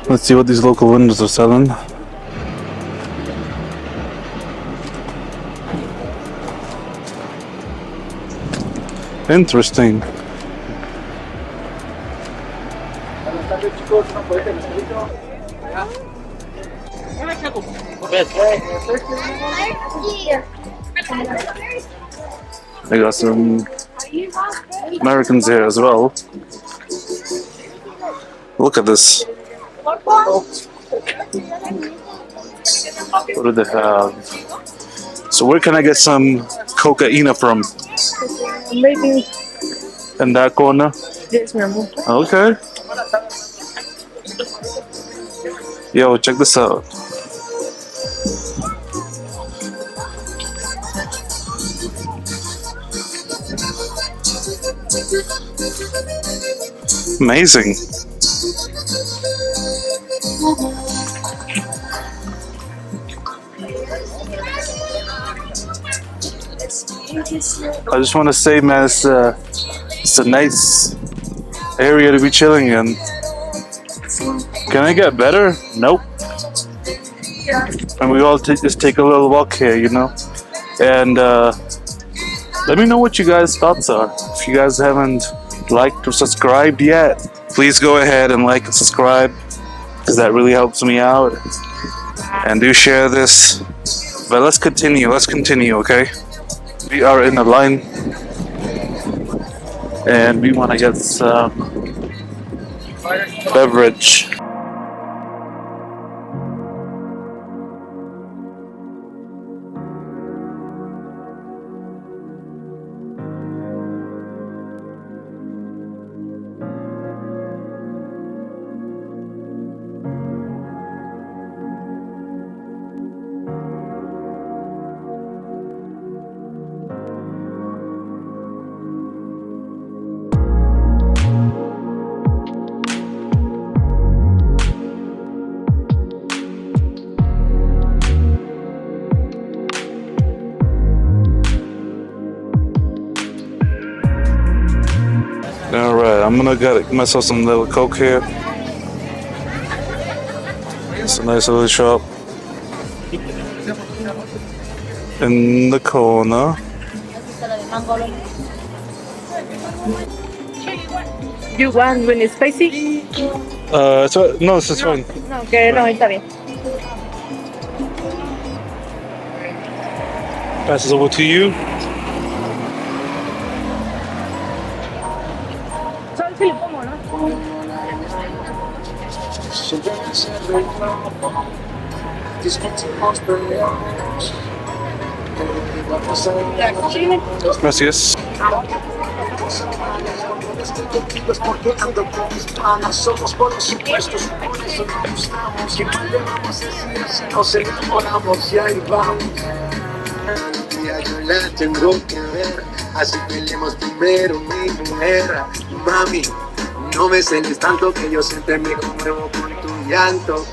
Let's see what these local windows are selling. Interesting. They got some Americans here as well. Look at this. What do they have? So where can I get some cocaine from? Maybe In that corner? yes, mi amor. Okay. Yo, check this out. Amazing. I just want to say, man, it's a nice area to be chilling in. Can I get better? Nope. And we all just take a little walk here, you know? And let me know what you guys' thoughts are. If you guys haven't liked or subscribed yet, please go ahead and like and subscribe, because that really helps me out. And do share this. But let's continue, okay? We are in a line and we want to get some beverage. Alright, I'm gonna get myself some little Coke here. It's a nice little shop in the corner. You want when it's spicy? No, it's fine. No, que no, está bien. Passes over to you. Solo si le pongo, ¿no? Gracias. Porque ando con mis panas, somos por los supuestos, por eso nos gustamos. Que vamos si nos enamoramos y ahí vamos. Ya yo la tengo que ver, así peleemos primero mi mujer. Mami, no me celes tanto que yo siempre me conmuevo con tu llanto.